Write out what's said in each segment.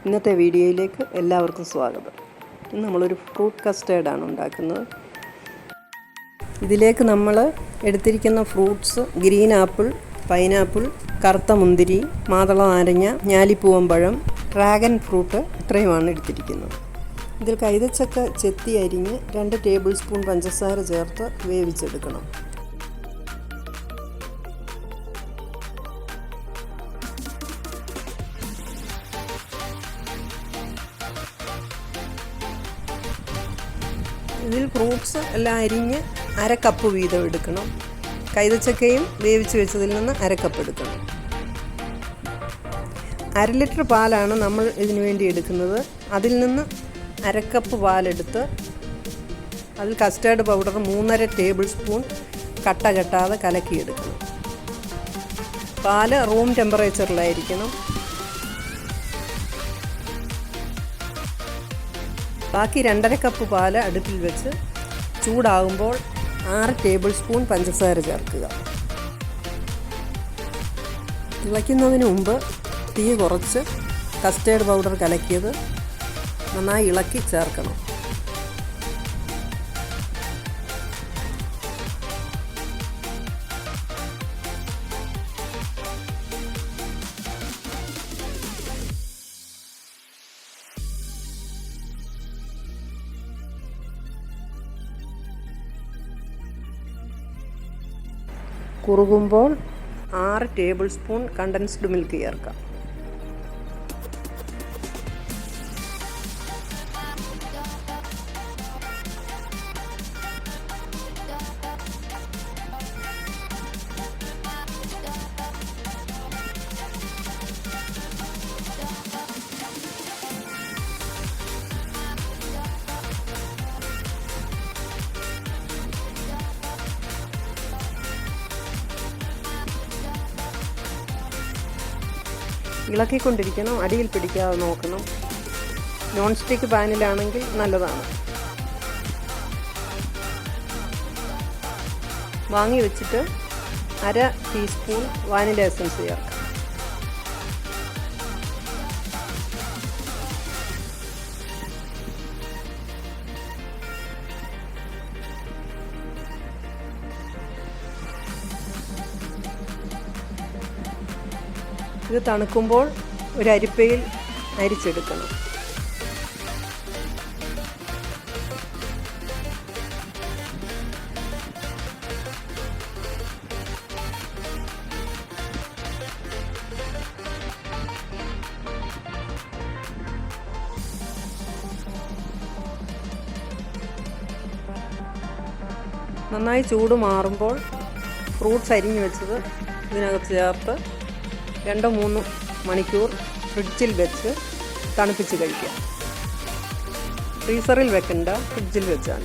ഇന്നത്തെ വീഡിയോയിലേക്ക് എല്ലാവർക്കും സ്വാഗതം. ഇന്ന് നമ്മളൊരു ഫ്രൂട്ട് കസ്റ്റേർഡാണ് ഉണ്ടാക്കുന്നത്. ഇതിലേക്ക് നമ്മൾ എടുത്തിരിക്കുന്ന ഫ്രൂട്ട്സ് ഗ്രീൻ ആപ്പിൾ, പൈനാപ്പിൾ, കറുത്ത മുന്തിരി, മാതള നാരങ്ങ, ഞാലിപ്പൂവമ്പഴം, ഡ്രാഗൺ ഫ്രൂട്ട് ഇത്രയുമാണ് എടുത്തിരിക്കുന്നത്. ഇതിൽ കൈതച്ചക്ക ചെത്തി അരിഞ്ഞ് 2 ടേബിൾ സ്പൂൺ പഞ്ചസാര ചേർത്ത് വേവിച്ചെടുക്കണം. ഇതിൽ ഫ്രൂട്ട്സ് എല്ലാം അരിഞ്ഞ് 1/2 കപ്പ് വീതം എടുക്കണം. കൈതച്ചക്കയും വേവിച്ച് വെച്ചതിൽ നിന്ന് 1/2 കപ്പ് എടുക്കണം. 1/2 ലിറ്റർ പാലാണ് നമ്മൾ ഇതിനു വേണ്ടി എടുക്കുന്നത്. അതിൽ നിന്ന് 1/2 കപ്പ് പാലെടുത്ത് അതിൽ കസ്റ്റേർഡ് പൗഡർ 3.5 ടേബിൾ സ്പൂൺ കട്ട കെട്ടാതെ കലക്കിയെടുക്കണം. പാല് റൂം ടെമ്പറേച്ചറിലായിരിക്കണം. ബാക്കി 2.5 കപ്പ് പാല് അടുപ്പിൽ വെച്ച് ചൂടാകുമ്പോൾ 6 ടേബിൾ സ്പൂൺ പഞ്ചസാര ചേർക്കുക. ഇളയ്ക്കുന്നതിന് മുമ്പ് തീ കുറച്ച് കസ്റ്റേർഡ് പൗഡർ കലക്കിയത് നന്നായി ഇളക്കി ചേർക്കണം. കുറുകുമ്പോൾ 6 ടേബിൾ സ്പൂൺ കണ്ടൻസ്ഡ് മിൽക്ക് ചേർക്കാം. ഇളക്കിക്കൊണ്ടിരിക്കണം, അടിയിൽ പിടിക്കാതെ നോക്കണം. നോൺ സ്റ്റിക്ക് പാനിലാണെങ്കിൽ നല്ലതാണ്. വാങ്ങി വെച്ചിട്ട് 1/2 ടീസ്പൂൺ വാനില എസൻസ് ചേർക്കാം. ഇത് തണുക്കുമ്പോൾ ഒരു അരിപ്പയിൽ അരിച്ചെടുക്കണം. നന്നായി ചൂട് മാറുമ്പോൾ ഫ്രൂട്ട്സ് അരിഞ്ഞു വെച്ചത് ഇതിനകത്ത് ചേർത്ത് 2-3 മണിക്കൂർ ഫ്രിഡ്ജിൽ വെച്ച് തണുപ്പിച്ച് കഴിക്കാം. ഫ്രീസറിൽ വെക്കണ്ട, ഫ്രിഡ്ജിൽ വെച്ചാൽ.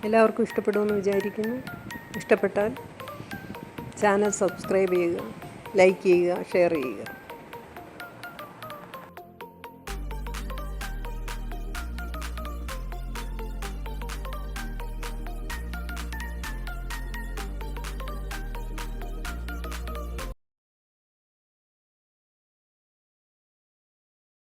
എല്ലാവർക്കും ഇഷ്ടപ്പെടുമെന്ന് വിചാരിക്കുന്നു. ഇഷ്ടപ്പെട്ടാൽ ചാനൽ സബ്സ്ക്രൈബ് ചെയ്യുക, ലൈക്ക് ചെയ്യുക, ഷെയർ ചെയ്യുക.